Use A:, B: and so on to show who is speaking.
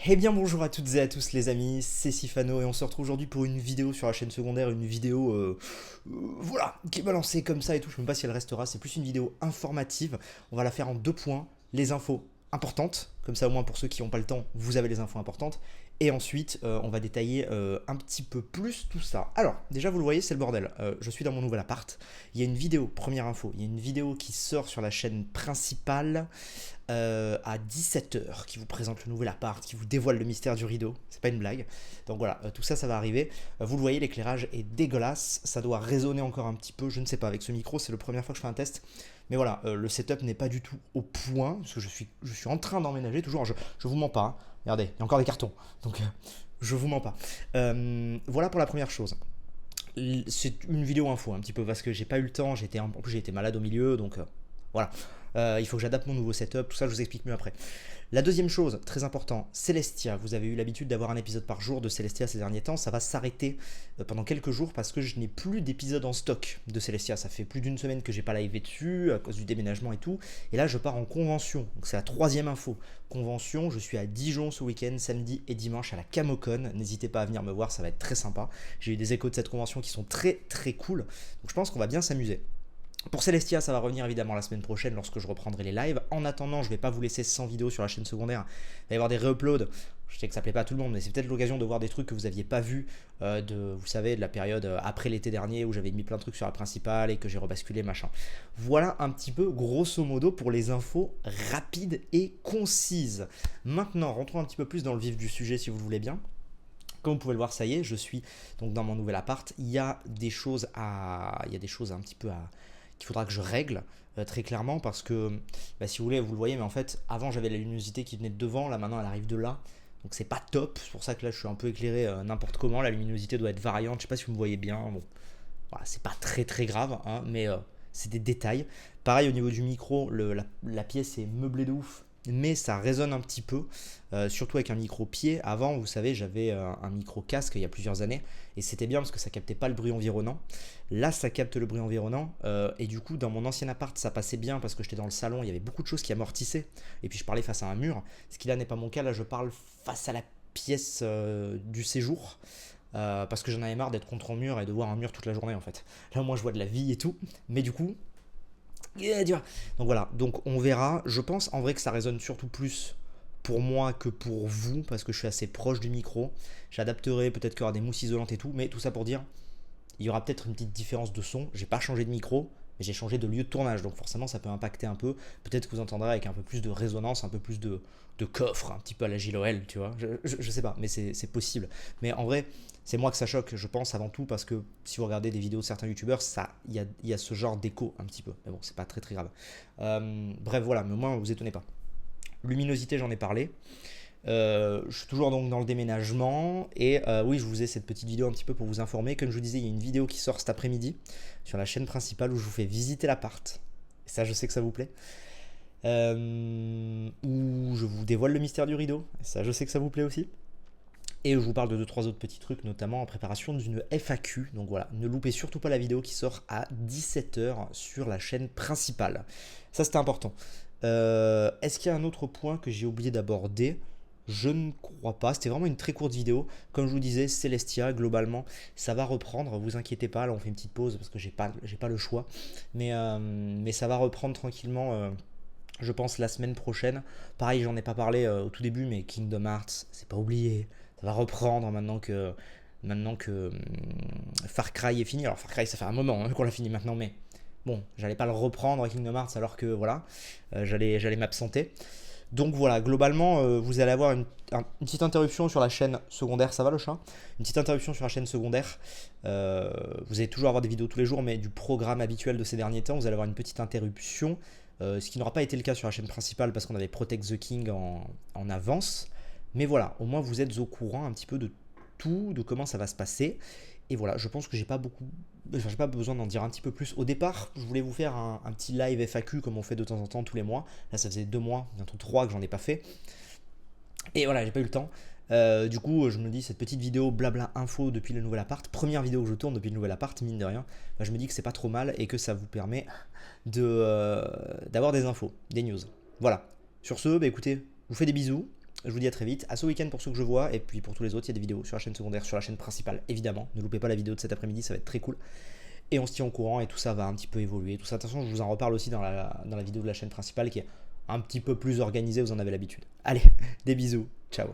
A: Eh bien bonjour à toutes et à tous les amis, c'est Sifano et on se retrouve aujourd'hui pour une vidéo sur la chaîne secondaire, une vidéo voilà, qui est balancée comme ça et tout, je ne sais même pas si elle restera, c'est plus une vidéo informative, on va la faire en deux points, les infos importantes, comme ça au moins pour ceux qui n'ont pas le temps, vous avez les infos importantes, et ensuite on va détailler un petit peu plus tout ça. Alors, déjà vous le voyez, c'est le bordel, je suis dans mon nouvel appart, il y a une vidéo, première info, il y a une vidéo qui sort sur la chaîne principale, à 17 h qui vous présente le nouvel appart, qui vous dévoile le mystère du rideau. C'est pas une blague. Donc voilà, tout ça, ça va arriver. Vous le voyez, l'éclairage est dégueulasse. Ça doit résonner encore un petit peu. Je ne sais pas, avec ce micro, c'est la première fois que je fais un test. Mais voilà, le setup n'est pas du tout au point. Parce que je suis en train d'emménager toujours. Je vous mens pas, hein. Regardez, il y a encore des cartons. Donc je vous mens pas. Voilà pour la première chose. C'est une vidéo info un petit peu parce que j'ai pas eu le temps. En plus, j'ai été malade au milieu. Donc voilà. Il faut que j'adapte mon nouveau setup, tout ça je vous explique mieux après. La deuxième chose, très important, Celestia. Vous avez eu l'habitude d'avoir un épisode par jour de Celestia ces derniers temps. Ça va s'arrêter pendant quelques jours parce que je n'ai plus d'épisode en stock de Celestia. Ça fait plus d'une semaine que j'ai pas livé dessus à cause du déménagement et tout. Et là je pars en convention. Donc c'est la troisième info. Convention, je suis à Dijon ce week-end, samedi et dimanche à la Camocon. N'hésitez pas à venir me voir, ça va être très sympa. J'ai eu des échos de cette convention qui sont très très cool. Donc je pense qu'on va bien s'amuser. Pour Celestia, ça va revenir évidemment la semaine prochaine lorsque je reprendrai les lives. En attendant, je ne vais pas vous laisser sans vidéo sur la chaîne secondaire. Il va y avoir des re-uploads. Je sais que ça plaît pas à tout le monde, mais c'est peut-être l'occasion de voir des trucs que vous n'aviez pas vus, vous savez, de la période après l'été dernier où j'avais mis plein de trucs sur la principale et que j'ai rebasculé, machin. Voilà un petit peu, grosso modo, pour les infos rapides et concises. Maintenant, rentrons un petit peu plus dans le vif du sujet si vous le voulez bien. Comme vous pouvez le voir, ça y est, je suis donc dans mon nouvel appart. Il y a des choses un petit peu qu'il faudra que je règle très clairement parce que si vous voulez, vous le voyez, mais en fait, avant j'avais la luminosité qui venait de devant, là maintenant elle arrive de là. Donc c'est pas top, c'est pour ça que là je suis un peu éclairé n'importe comment. La luminosité doit être variante, je sais pas si vous me voyez bien. Bon, voilà, c'est pas très très grave, hein, mais c'est des détails. Pareil au niveau du micro, la pièce est meublée de ouf, mais ça résonne un petit peu, surtout avec un micro pied. Avant, vous savez, j'avais un micro casque il y a plusieurs années, et c'était bien parce que ça captait pas le bruit environnant. Là, ça capte le bruit environnant, et du coup, dans mon ancien appart, ça passait bien parce que j'étais dans le salon, il y avait beaucoup de choses qui amortissaient, et puis je parlais face à un mur, ce qui là n'est pas mon cas. Là, je parle face à la pièce du séjour. Parce que j'en avais marre d'être contre un mur et de voir un mur toute la journée en fait. Là au moins je vois de la vie et tout, mais du coup, tu vois. Donc voilà, donc on verra. Je pense en vrai que ça résonne surtout plus pour moi que pour vous, parce que je suis assez proche du micro. J'adapterai, peut-être qu'il y aura des mousses isolantes et tout, mais tout ça pour dire, il y aura peut-être une petite différence de son. J'ai pas changé de micro, mais j'ai changé de lieu de tournage, donc forcément ça peut impacter un peu. Peut-être que vous entendrez avec un peu plus de résonance, un peu plus de coffre, un petit peu à la JLOL, tu vois. Je sais pas, mais c'est possible. Mais en vrai, c'est moi que ça choque, je pense, avant tout, parce que si vous regardez des vidéos de certains youtubeurs, il y a ce genre d'écho un petit peu. Mais bon, c'est pas très très grave. Bref, voilà, mais au moins vous étonnez pas. Luminosité, j'en ai parlé. Je suis toujours donc dans le déménagement et oui, je vous ai cette petite vidéo un petit peu pour vous informer. Comme je vous disais, il y a une vidéo qui sort cet après-midi sur la chaîne principale où je vous fais visiter l'appart. Et ça, je sais que ça vous plaît. Où je vous dévoile le mystère du rideau. Et ça, je sais que ça vous plaît aussi. Et je vous parle de 2-3 autres petits trucs, notamment en préparation d'une FAQ. Donc voilà, ne loupez surtout pas la vidéo qui sort à 17 h sur la chaîne principale. Ça, c'était important. Est-ce qu'il y a un autre point que j'ai oublié d'aborder? Je ne crois pas. C'était vraiment une très courte vidéo. Comme je vous disais, Celestia, globalement, ça va reprendre. Vous inquiétez pas. Là, on fait une petite pause parce que j'ai pas le choix. Mais ça va reprendre tranquillement. Je pense la semaine prochaine. Pareil, j'en ai pas parlé au tout début, mais Kingdom Hearts, c'est pas oublié. Ça va reprendre maintenant que Far Cry est fini. Alors Far Cry, ça fait un moment qu'on l'a fini maintenant, mais bon, j'allais pas le reprendre à Kingdom Hearts alors que voilà, j'allais m'absenter. Donc voilà, globalement, vous allez avoir une petite interruption sur la chaîne secondaire. Ça va le chat? Une petite interruption sur la chaîne secondaire. Vous allez toujours avoir des vidéos tous les jours, mais du programme habituel de ces derniers temps, vous allez avoir une petite interruption. Ce qui n'aura pas été le cas sur la chaîne principale parce qu'on avait Protect the King en avance. Mais voilà, au moins vous êtes au courant un petit peu de tout, de comment ça va se passer. Et voilà, je pense que j'ai pas besoin d'en dire un petit peu plus. Au départ, je voulais vous faire un petit live FAQ comme on fait de temps en temps tous les mois. Là, ça faisait 2 mois, bientôt 3 que j'en ai pas fait. Et voilà, j'ai pas eu le temps. Du coup, je me dis, cette petite vidéo blabla info depuis le nouvel appart, première vidéo que je tourne depuis le nouvel appart, mine de rien, je me dis que c'est pas trop mal et que ça vous permet d'avoir des infos, des news. Voilà. Sur ce, écoutez, je vous fais des bisous. Je vous dis à très vite, à ce week-end pour ceux que je vois, et puis pour tous les autres, il y a des vidéos sur la chaîne secondaire, sur la chaîne principale, évidemment. Ne loupez pas la vidéo de cet après-midi, ça va être très cool. Et on se tient au courant et tout ça va un petit peu évoluer. Tout ça, de toute façon, je vous en reparle aussi dans la vidéo de la chaîne principale qui est un petit peu plus organisée, vous en avez l'habitude. Allez, des bisous, ciao.